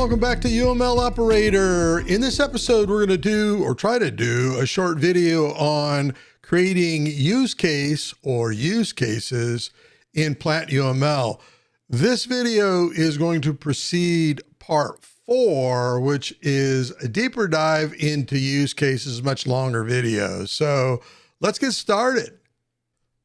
welcome back to UML Operator. In this episode, we're going to try to do a short video on creating use case or use cases in PlantUML. This video is going to precede part 4, which is a deeper dive into use cases, much longer videos. So let's get started.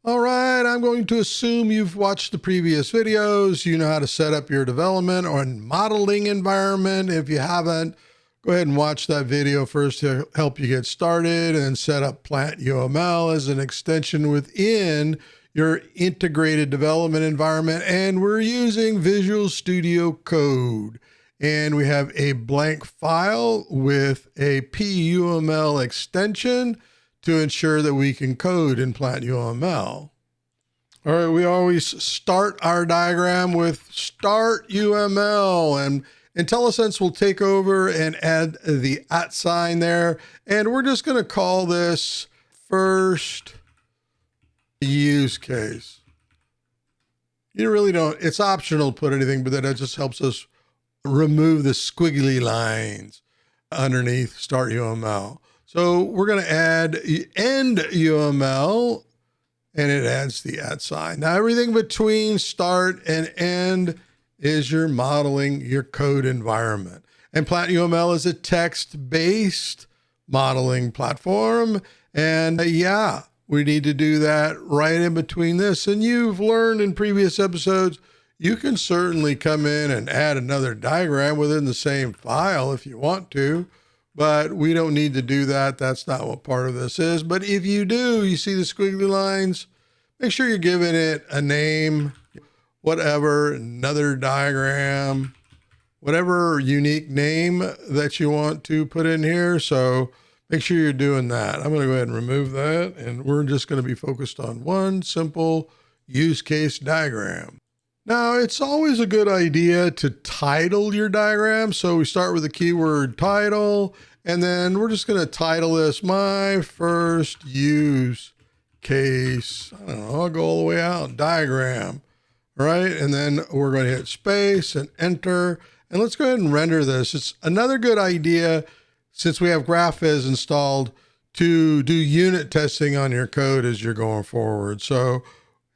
All right, I'm going to assume you've watched the previous videos. You know how to set up your development or modeling environment. If you haven't, go ahead and watch that video first to help you get started and set up PlantUML as an extension within your integrated development environment. And we're using Visual Studio Code. And we have a blank file with a PUML extension to ensure that we can code in PlantUML. All right, we always start our diagram with start UML, and IntelliSense will take over and add the @ sign there. And we're just going to call this first use case. You really don't, it's optional to put anything, but that just helps us remove the squiggly lines underneath start UML. So we're going to add end UML, and it adds the @ sign. Now everything between start and end is your modeling, your code environment. And PlantUML is a text-based modeling platform. And yeah, we need to do that right in between this. And you've learned in previous episodes, you can certainly come in and add another diagram within the same file if you want to. But we don't need to do that. That's not what part of this is. But if you do, you see the squiggly lines, make sure you're giving it a name, whatever, another diagram, whatever unique name that you want to put in here. So make sure you're doing that. I'm going to go ahead and remove that. And we're just going to be focused on one simple use case diagram. Now, it's always a good idea to title your diagram. So we start with the keyword title, and then we're just going to title this my first use case. I don't know, I'll go all the way out, diagram, right? And then we're going to hit space and enter. And let's go ahead and render this. It's another good idea, since we have GraphViz installed, to do unit testing on your code as you're going forward. So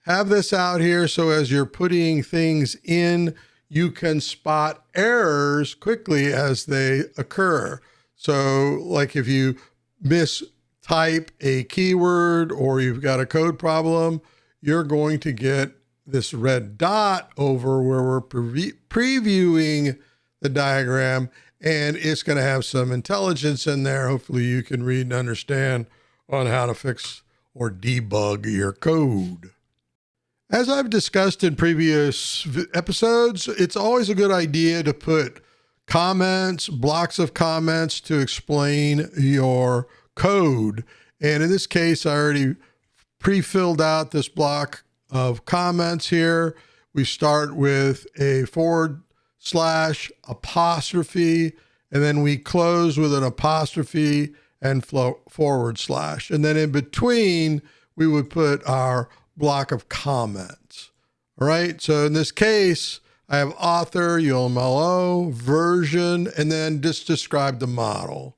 have this out here so as you're putting things in, you can spot errors quickly as they occur. So like if you mistype a keyword or you've got a code problem, you're going to get this red dot over where we're previewing the diagram, and it's going to have some intelligence in there. Hopefully you can read and understand on how to fix or debug your code. As I've discussed in previous episodes, it's always a good idea to put comments, blocks of comments to explain your code. And in this case, I already pre-filled out this block of comments here. We start with a / apostrophe, and then we close with an apostrophe and / And then in between, we would put our block of comments. All right, so in this case, I have author, UMLO, version, and then just describe the model.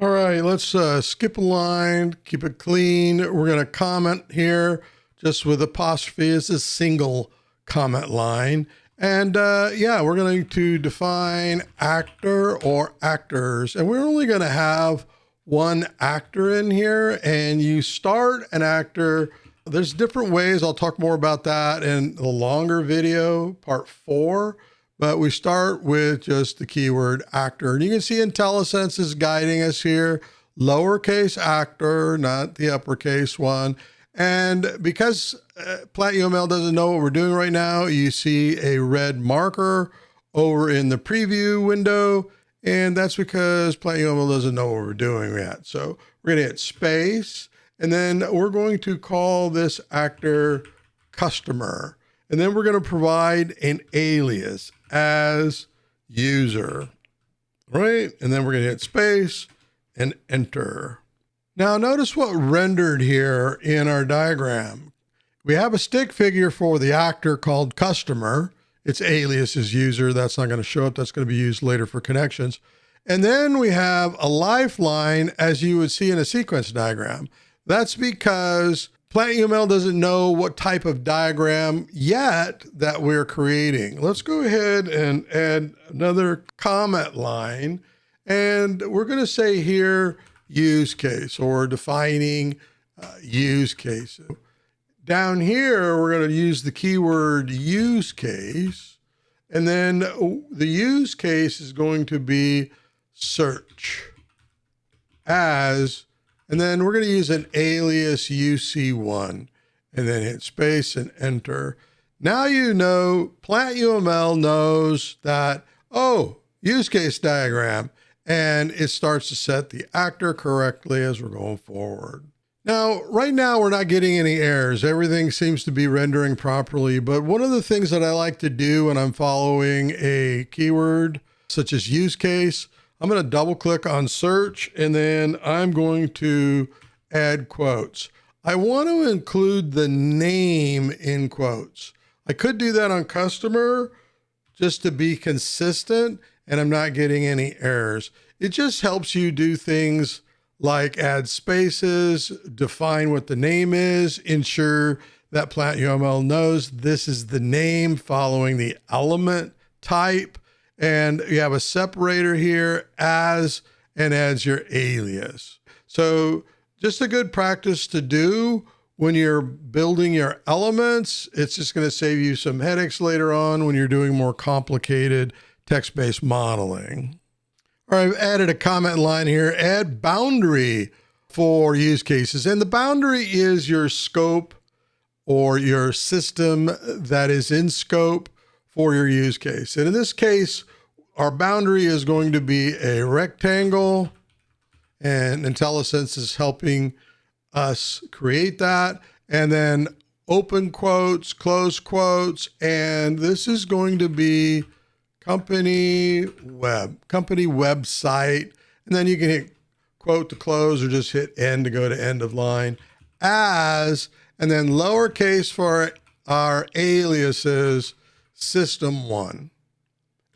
All right, let's skip a line, keep it clean. We're going to comment here just with apostrophe. It's a single comment line. And yeah, we're going to define actor or actors. And we're only going to have one actor in here, and you start an actor. There's different ways. I'll talk more about that in the longer video, part 4. But we start with just the keyword actor. And you can see IntelliSense is guiding us here. Lowercase actor, not the uppercase one. And because PlantUML doesn't know what we're doing right now, you see a red marker over in the preview window. And that's because PlantUML doesn't know what we're doing yet. So we're going to hit space. And then we're going to call this actor customer. And then we're going to provide an alias as user, right? And then we're going to hit space and enter. Now notice what rendered here in our diagram. We have a stick figure for the actor called customer its alias is user. That's not going to show up. That's going to be used later for connections. And then we have a lifeline, as you would see in a sequence diagram. That's because PlantUML doesn't know what type of diagram yet that we're creating. Let's go ahead and add another comment line. And we're going to say here, use case, or defining use case. Down here, we're going to use the keyword use case. And then the use case is going to be search as, and then we're going to use an alias UC1 and then hit space and enter. Now you know PlantUML knows that, oh, use case diagram, and it starts to set the actor correctly as we're going forward. Now, right now, we're not getting any errors. Everything seems to be rendering properly, but one of the things that I like to do when I'm following a keyword, such as use case, I'm going to double click on search, and then I'm going to add quotes. I want to include the name in quotes. I could do that on customer just to be consistent, and I'm not getting any errors. It just helps you do things like add spaces, define what the name is, ensure that PlantUML knows this is the name following the element type. And you have a separator here as, and adds your alias. So just a good practice to do when you're building your elements. It's just going to save you some headaches later on when you're doing more complicated text-based modeling. All right, I've added a comment line here, add boundary for use cases. And the boundary is your scope or your system that is in scope for your use case. And in this case, our boundary is going to be a rectangle, and IntelliSense is helping us create that. And then open quotes, close quotes, and this is going to be company website. And then you can hit quote to close or just hit end to go to end of line as, and then lowercase for our aliases, system1.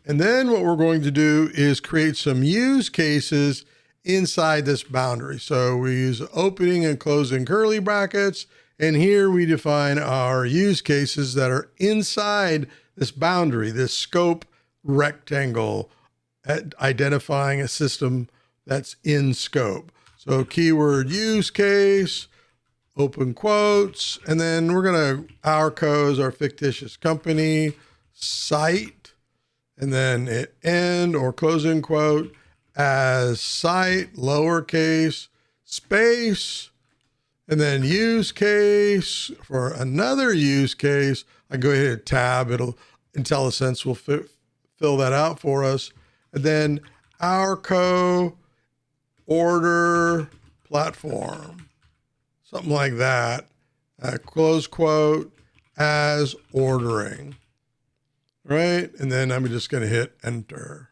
And then what we're going to do is create some use cases inside this boundary. So we use opening and closing curly brackets. And here we define our use cases that are inside this boundary, this scope rectangle, identifying a system that's in scope. So keyword use case, open quotes, and then we're going to, our code, our fictitious company, site, and then hit end or closing quote as site, lowercase, space, and then use case. For another use case, I go ahead and hit tab. IntelliSense will fill that out for us. And then our order platform, something like that. Close quote as ordering. Right? And then I'm just going to hit enter.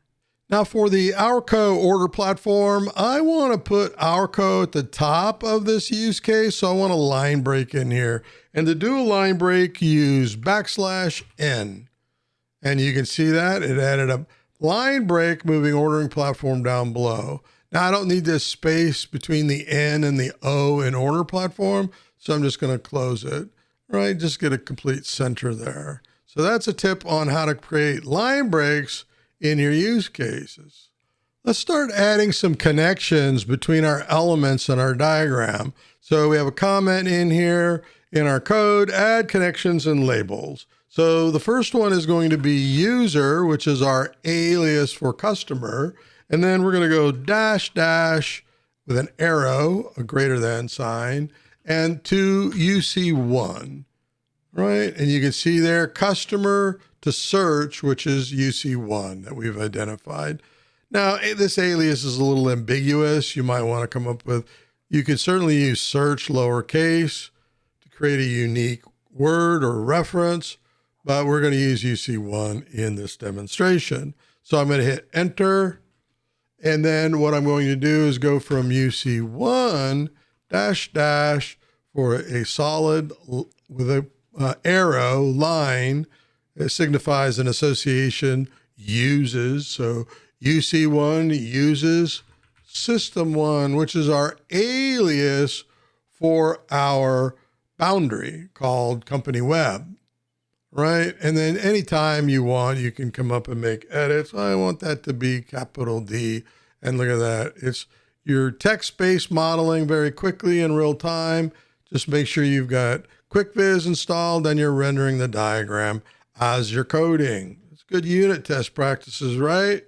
Now for the OurCo order platform, I want to put OurCo at the top of this use case. So I want a line break in here. And to do a line break, use \n. And you can see that it added a line break moving ordering platform down below. Now I don't need this space between the N and the O in order platform. So I'm just going to close it, right? Just get a complete center there. So that's a tip on how to create line breaks in your use cases. Let's start adding some connections between our elements and our diagram. So we have a comment in here in our code, add connections and labels. So the first one is going to be user, which is our alias for customer. And then we're going to go -- with an arrow, a greater than sign, and to UC1. Right, and you can see there, customer to search, which is UC1 that we've identified. Now, this alias is a little ambiguous. You might want to come up with, you could certainly use search lowercase to create a unique word or reference, but we're going to use UC1 in this demonstration. So I'm going to hit enter. And then what I'm going to do is go from UC1 -- for a solid with a arrow line, It signifies an association uses. So UC1 uses system1, which is our alias for our boundary called company web, right? And then anytime you want, you can come up and make edits. I want that to be capital D. And look at that. It's your text-based modeling very quickly in real time. Just make sure you've got QuickViz installed and you're rendering the diagram as you're coding. It's good unit test practices, right?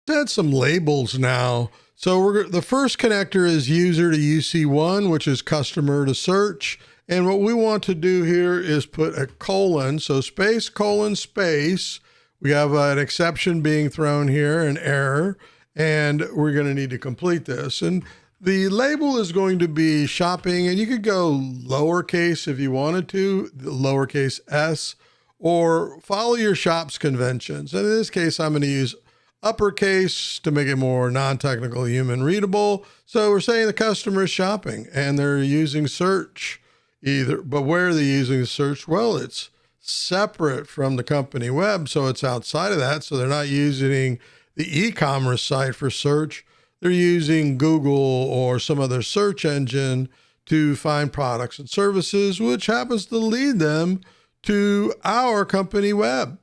Let's add some labels now. So the first connector is user to UC1, which is customer to search. And what we want to do here is put a colon. So space, colon, space. We have an exception being thrown here, an error, and we're going to need to complete this. And the label is going to be shopping, and you could go lowercase if you wanted to, lowercase s, or follow your shop's conventions. And in this case, I'm going to use uppercase to make it more non-technical, human readable. So we're saying the customer is shopping and they're using search but where are they using search? Well, it's separate from the company web. So it's outside of that. So they're not using the e-commerce site for search. They're using Google or some other search engine to find products and services, which happens to lead them to our company web.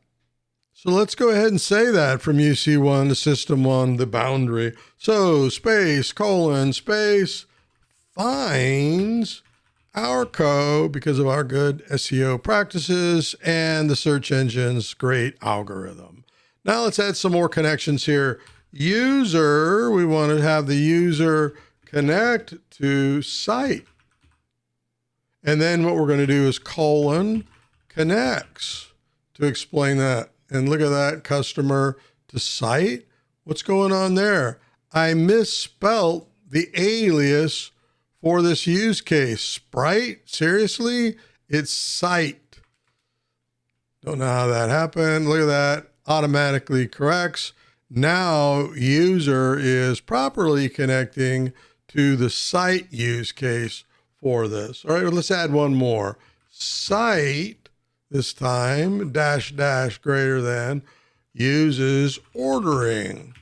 So let's go ahead and say that from UC1 to system1, the boundary. So space, colon, space, finds our code because of our good SEO practices and the search engine's great algorithm. Now let's add some more connections here. User, we want to have the user connect to site. And then what we're going to do is colon connects to explain that. And look at that, customer to site. What's going on there? I misspelt the alias for this use case. Sprite? Seriously? It's site. Don't know how that happened. Look at that. Automatically corrects. Now user is properly connecting to the site use case for this. All right, well, let's add one more. Site. This time, dash, dash, greater than, uses ordering.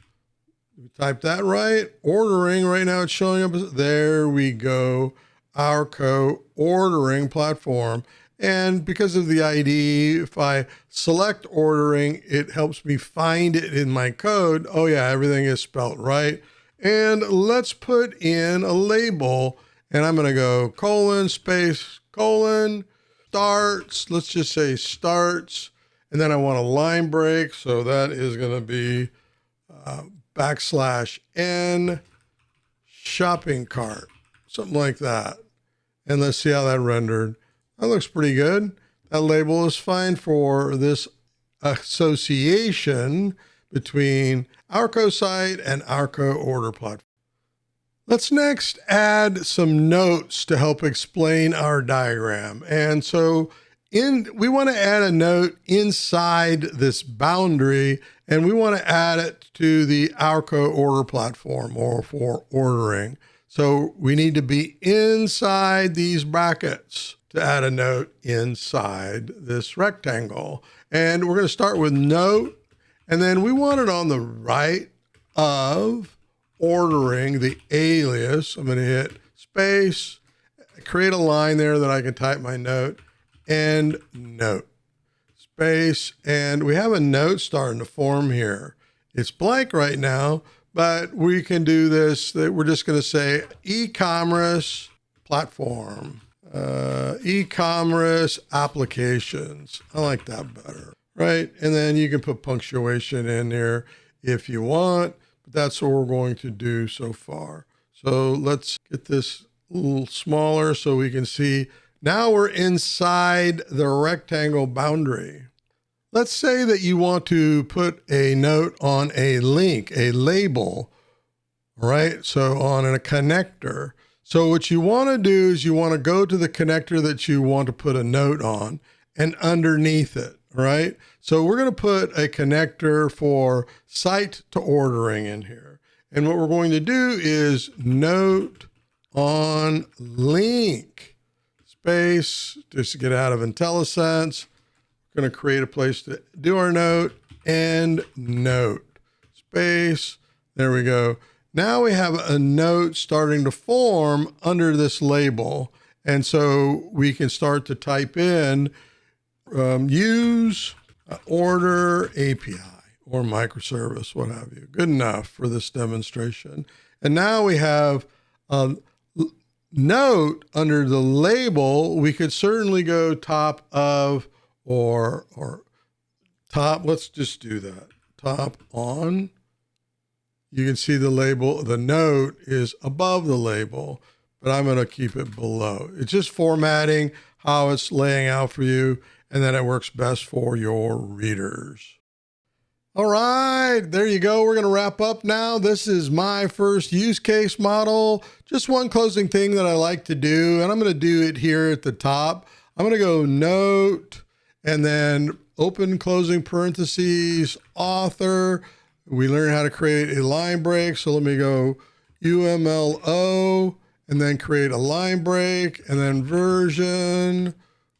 We type that right. Ordering, right now it's showing up. There we go. Our co-ordering platform. And because of the ID, if I select ordering, it helps me find it in my code. Oh yeah, everything is spelled right. And let's put in a label. And I'm going to go colon, space, colon, starts, let's just say starts, and then I want a line break, so that is going to be \n shopping cart, something like that. And let's see how that rendered. That looks pretty good. That label is fine for this association between our co-site and our co-order platform. Let's next add some notes to help explain our diagram. And so we want to add a note inside this boundary, and we want to add it to the our co-order platform or for ordering. So we need to be inside these brackets to add a note inside this rectangle. And we're going to start with note, and then we want it on the right of ordering the alias. I'm going to hit space, create a line there that I can type my note, and note, space, and we have a note starting to form here. It's blank right now, but we can do this. We're just going to say e-commerce platform, e-commerce applications. I like that better, right? And then you can put punctuation in here if you want. That's what we're going to do so far. So let's get this a little smaller so we can see. Now we're inside the rectangle boundary. Let's say that you want to put a note on a link, a label, right? So on a connector. So what you want to do is you want to go to the connector that you want to put a note on and underneath it. Right? So we're going to put a connector for site to ordering in here. And what we're going to do is note on link, space, just to get out of IntelliSense, We're going to create a place to do our note and note. Space. There we go. Now we have a note starting to form under this label. And so we can start to type in use order API or microservice, what have you. Good enough for this demonstration. And now we have a note under the label. We could certainly go top of or top. Let's just do that. Top on. You can see the label, the note is above the label, but I'm going to keep it below. It's just formatting how it's laying out for you, and then it works best for your readers. All right, there you go. We're going to wrap up now. This is my first use case model. Just one closing thing that I like to do, and I'm going to do it here at the top. I'm going to go note and then open closing parentheses, author. We learn how to create a line break. So let me go UML and then create a line break and then version :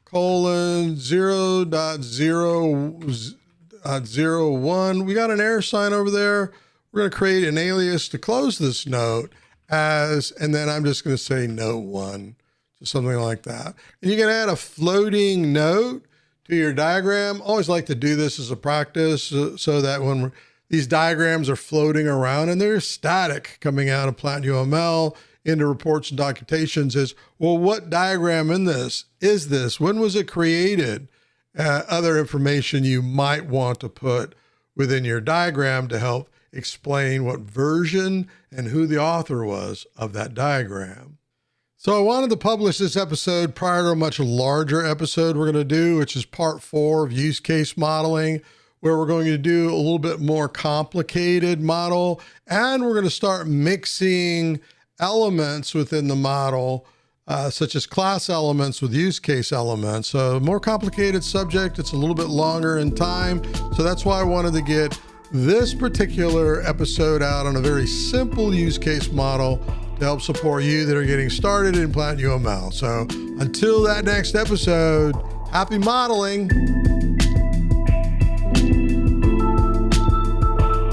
0.0.01. We got an error sign over there. We're going to create an alias to close this note and then I'm just going to say note 1, just something like that. And you can add a floating note to your diagram. Always like to do this as a practice so that when these diagrams are floating around and they're static coming out of PlantUML into reports and documentations is, well, what diagram is this? When was it created? Other information you might want to put within your diagram to help explain what version and who the author was of that diagram. So I wanted to publish this episode prior to a much larger episode we're going to do, which is part 4 of use case modeling, where we're going to do a little bit more complicated model, and we're going to start mixing elements within the model, such as class elements with use case elements. So more complicated subject, it's a little bit longer in time. So that's why I wanted to get this particular episode out on a very simple use case model to help support you that are getting started in PlantUML. So until that next episode, happy modeling.